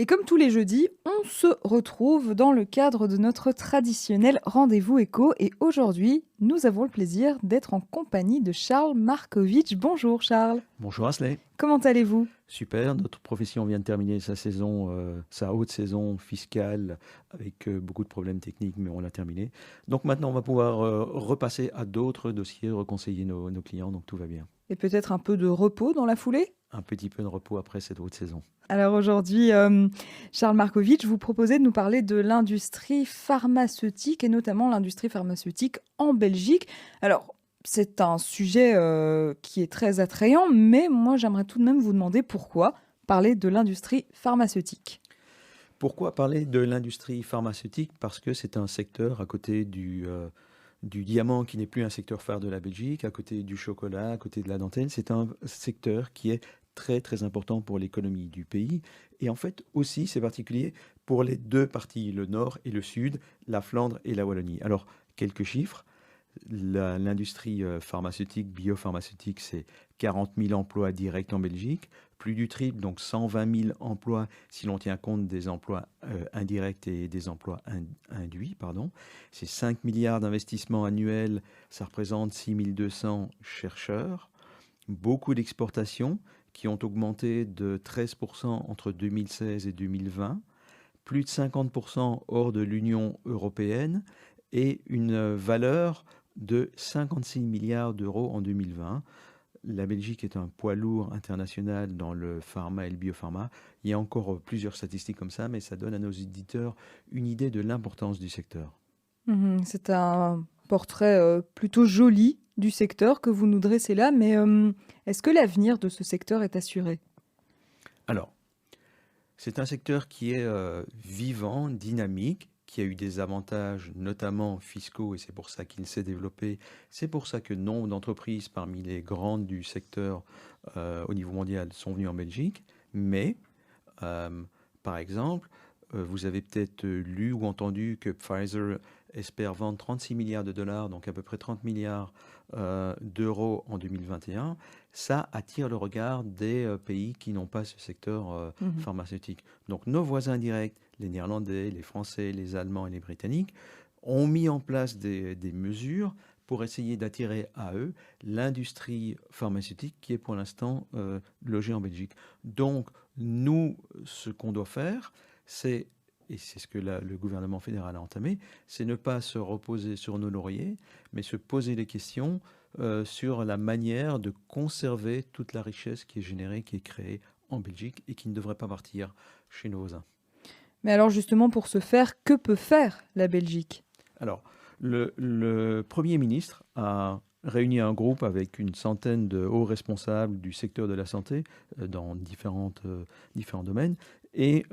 Et comme tous les jeudis, on se retrouve dans le cadre de notre traditionnel rendez-vous éco. Et aujourd'hui, nous avons le plaisir d'être en compagnie de Charles Markovitch. Bonjour Charles, Bonjour Asley. comment allez-vous? Super, notre profession vient de terminer sa saison, sa haute saison fiscale avec beaucoup de problèmes techniques, mais on l'a terminé. Donc maintenant, on va pouvoir repasser à d'autres dossiers, reconseiller nos clients, donc tout va bien. Et peut-être un peu de repos dans la foulée? Un petit peu de repos après cette haute saison. Alors aujourd'hui, Charles Markovitch, vous proposez de nous parler de l'industrie pharmaceutique et notamment l'industrie pharmaceutique en Belgique. Alors, c'est un sujet qui est très attrayant, mais moi j'aimerais tout de même vous demander pourquoi parler de l'industrie pharmaceutique. Pourquoi parler de l'industrie pharmaceutique? Parce que c'est un secteur à côté du diamant qui n'est plus un secteur phare de la Belgique, à côté du chocolat, à côté de la dentelle. C'est un secteur qui est très très important pour l'économie du pays. Et en fait aussi c'est particulier pour les deux parties, le nord et le sud, la Flandre et la Wallonie. Alors quelques chiffres. L'industrie pharmaceutique, biopharmaceutique, c'est 40 000 emplois directs en Belgique, plus du triple, donc 120 000 emplois si l'on tient compte des emplois indirects et des emplois induits. Pardon. C'est 5 milliards d'investissements annuels, ça représente 6 200 chercheurs, beaucoup d'exportations qui ont augmenté de 13% entre 2016 et 2020, plus de 50% hors de l'Union européenne et une valeur de 56 milliards d'euros en 2020. La Belgique est un poids lourd international dans le pharma et le biopharma. Il y a encore plusieurs statistiques comme ça, mais ça donne à nos éditeurs une idée de l'importance du secteur. C'est un portrait plutôt joli du secteur que vous nous dressez là, mais est-ce que l'avenir de ce secteur est assuré? Alors, c'est un secteur qui est vivant, dynamique, qui a eu des avantages notamment fiscaux et c'est pour ça qu'il s'est développé. C'est pour ça que nombre d'entreprises parmi les grandes du secteur au niveau mondial sont venues en Belgique. Mais, euh, par exemple, vous avez peut-être lu ou entendu que Pfizer espère vendre 36 milliards de dollars, donc à peu près 30 milliards d'euros en 2021. Ça attire le regard des pays qui n'ont pas ce secteur Mhm. pharmaceutique. Donc nos voisins directs, les Néerlandais, les Français, les Allemands et les Britanniques, ont mis en place des mesures pour essayer d'attirer à eux l'industrie pharmaceutique qui est pour l'instant logée en Belgique. Donc nous, ce qu'on doit faire, c'est, et c'est ce que le gouvernement fédéral a entamé, c'est ne pas se reposer sur nos lauriers, mais se poser des questions sur la manière de conserver toute la richesse qui est générée, qui est créée en Belgique et qui ne devrait pas partir chez nos voisins. Mais alors justement, pour ce faire, que peut faire la Belgique? Alors, le Premier ministre a réuni un groupe avec une centaine de hauts responsables du secteur de la santé dans différents domaines. Et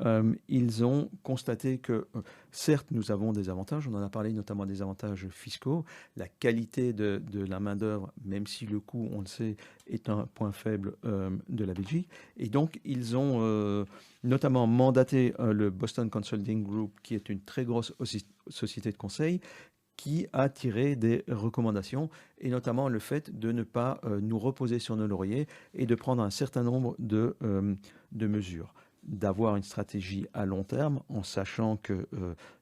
ils ont constaté que, certes, nous avons des avantages, on en a parlé notamment des avantages fiscaux, la qualité de la main-d'œuvre, même si le coût, on le sait, est un point faible de la Belgique. Et donc, ils ont notamment mandaté le Boston Consulting Group, qui est une très grosse société de conseil, qui a tiré des recommandations, et notamment le fait de ne pas nous reposer sur nos lauriers et de prendre un certain nombre de mesures, d'avoir une stratégie à long terme en sachant que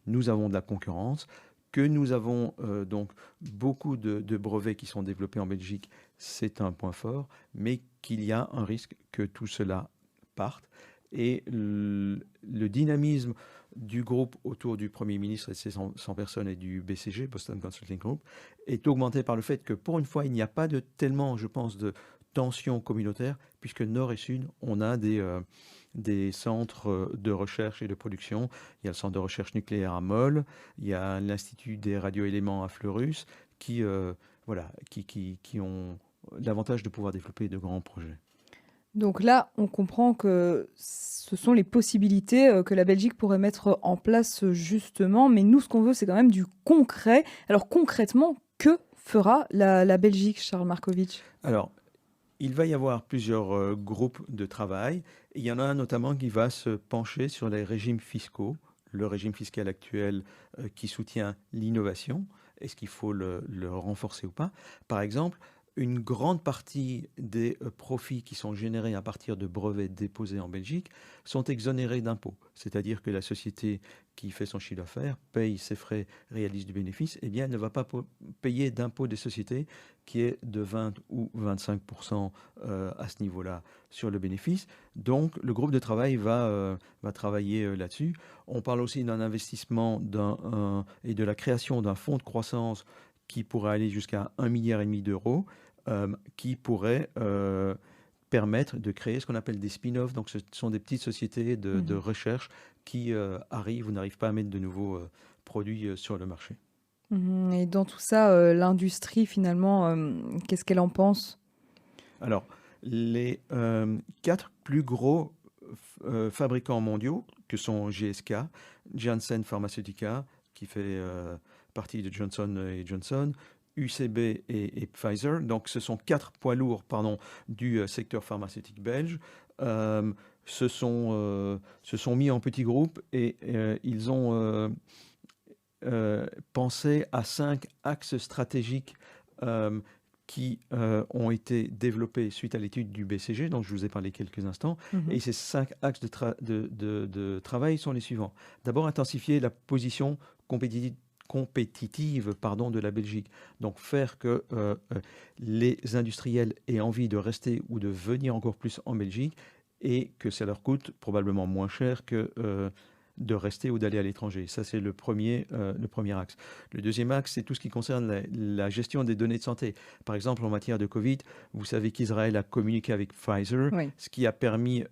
nous avons de la concurrence, que nous avons donc beaucoup de brevets qui sont développés en Belgique, c'est un point fort, mais qu'il y a un risque que tout cela parte. Et le dynamisme du groupe autour du Premier ministre et de ses 100 personnes et du BCG, Boston Consulting Group, est augmenté par le fait que pour une fois, il n'y a pas de tellement, je pense, de tension communautaire, puisque Nord et Sud, on a des centres de recherche et de production. Il y a le centre de recherche nucléaire à Moll, il y a l'Institut des radioéléments à Fleurus, qui ont l'avantage de pouvoir développer de grands projets. Donc là, on comprend que ce sont les possibilités que la Belgique pourrait mettre en place justement, mais nous, ce qu'on veut, c'est quand même du concret. Alors concrètement, que fera la Belgique, Charles Markovitch? Alors, il va y avoir plusieurs groupes de travail. Et il y en a un notamment qui va se pencher sur les régimes fiscaux, le régime fiscal actuel qui soutient l'innovation. Est-ce qu'il faut le renforcer ou pas? Par exemple, une grande partie des profits qui sont générés à partir de brevets déposés en Belgique sont exonérés d'impôts. C'est-à-dire que la société qui fait son chiffre d'affaires, paye ses frais, réalise du bénéfice, eh bien, elle ne va pas payer d'impôt des sociétés qui est de 20 ou 25% à ce niveau-là sur le bénéfice. Donc, le groupe de travail va travailler là-dessus. On parle aussi d'un investissement et de la création d'un fonds de croissance qui pourrait aller jusqu'à 1,5 milliard d'euros, qui pourrait permettre de créer ce qu'on appelle des spin-offs. Donc, ce sont des petites sociétés de recherche qui arrivent ou n'arrivent pas à mettre de nouveaux produits sur le marché. Et dans tout ça, l'industrie, finalement, qu'est-ce qu'elle en pense? Alors, les 4 plus gros fabricants mondiaux, que sont GSK, Janssen Pharmaceutica, qui fait partie de Johnson & Johnson, UCB et Pfizer. Donc, ce sont 4 poids lourds du secteur pharmaceutique belge. Se sont mis en petits groupes et ils ont pensé à 5 axes stratégiques qui ont été développés suite à l'étude du BCG, dont je vous ai parlé quelques instants. Et ces 5 axes de travail sont les suivants. D'abord, intensifier la position compétitive de la Belgique. Donc, faire que les industriels aient envie de rester ou de venir encore plus en Belgique et que ça leur coûte probablement moins cher que de rester ou d'aller à l'étranger. Ça, c'est le premier axe. Le deuxième axe, c'est tout ce qui concerne la gestion des données de santé. Par exemple, en matière de Covid, vous savez qu'Israël a communiqué avec Pfizer, Oui. ce qui a permis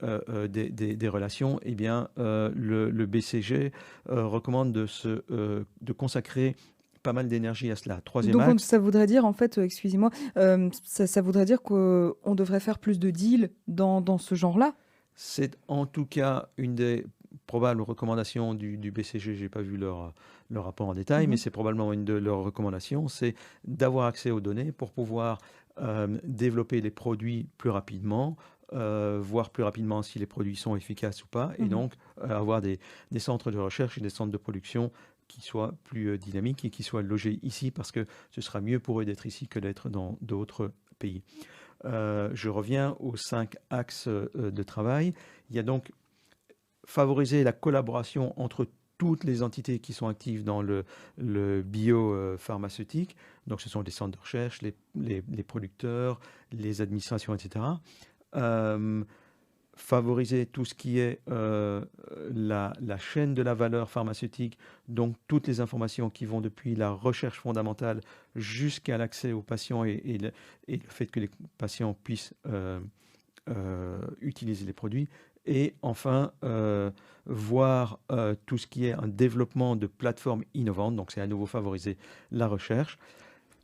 des relations. Eh bien, le BCG recommande de consacrer pas mal d'énergie à cela. Troisième Donc, axe. ça voudrait dire, en fait, excusez-moi, ça voudrait dire qu'on devrait faire plus de deals dans ce genre-là? C'est en tout cas une des probables recommandations du BCG. Je n'ai pas vu leur rapport en détail, mais c'est probablement une de leurs recommandations, c'est d'avoir accès aux données pour pouvoir développer les produits plus rapidement, voir plus rapidement si les produits sont efficaces ou pas, et donc avoir des centres de recherche et des centres de production qui soient plus dynamiques et qui soient logés ici, parce que ce sera mieux pour eux d'être ici que d'être dans d'autres pays. Je reviens aux 5 axes de travail. Il y a donc favoriser la collaboration entre toutes les entités qui sont actives dans le biopharmaceutique. Donc, ce sont les centres de recherche, les producteurs, les administrations, etc. Favoriser tout ce qui est la chaîne de la valeur pharmaceutique, donc toutes les informations qui vont depuis la recherche fondamentale jusqu'à l'accès aux patients et le fait que les patients puissent utiliser les produits. Et enfin, voir tout ce qui est un développement de plateformes innovantes. Donc, c'est à nouveau favoriser la recherche.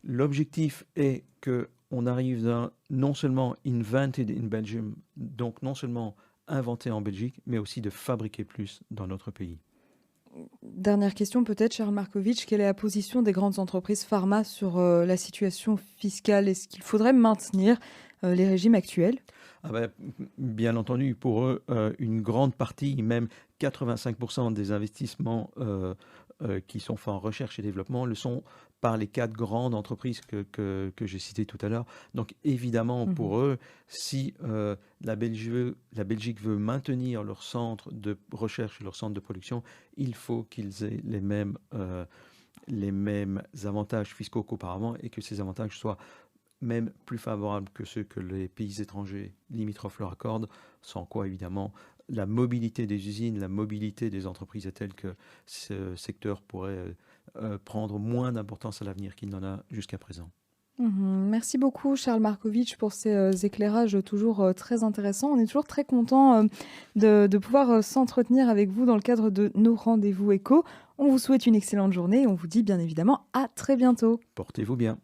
L'objectif est qu'on arrive à non seulement invented in Belgium, donc non seulement inventé en Belgique, mais aussi de fabriquer plus dans notre pays. Dernière question peut-être, Charles Markovitch, quelle est la position des grandes entreprises pharma sur la situation fiscale? Est-ce qu'il faudrait maintenir les régimes actuels? Bien entendu, pour eux, une grande partie, même 85% des investissements qui sont faits en recherche et développement le sont par les 4 grandes entreprises que j'ai citées tout à l'heure. Donc évidemment, pour eux, si la Belgique veut maintenir leur centre de recherche et leur centre de production, il faut qu'ils aient les mêmes avantages fiscaux qu'auparavant et que ces avantages soient même plus favorables que ceux que les pays étrangers limitrophes leur accordent, sans quoi évidemment la mobilité des usines, la mobilité des entreprises est telle que ce secteur pourrait prendre moins d'importance à l'avenir qu'il n'en a jusqu'à présent. Merci beaucoup Charles Markovitch pour ces éclairages toujours très intéressants. On est toujours très content de pouvoir s'entretenir avec vous dans le cadre de nos rendez-vous éco. On vous souhaite une excellente journée et on vous dit bien évidemment à très bientôt. Portez-vous bien.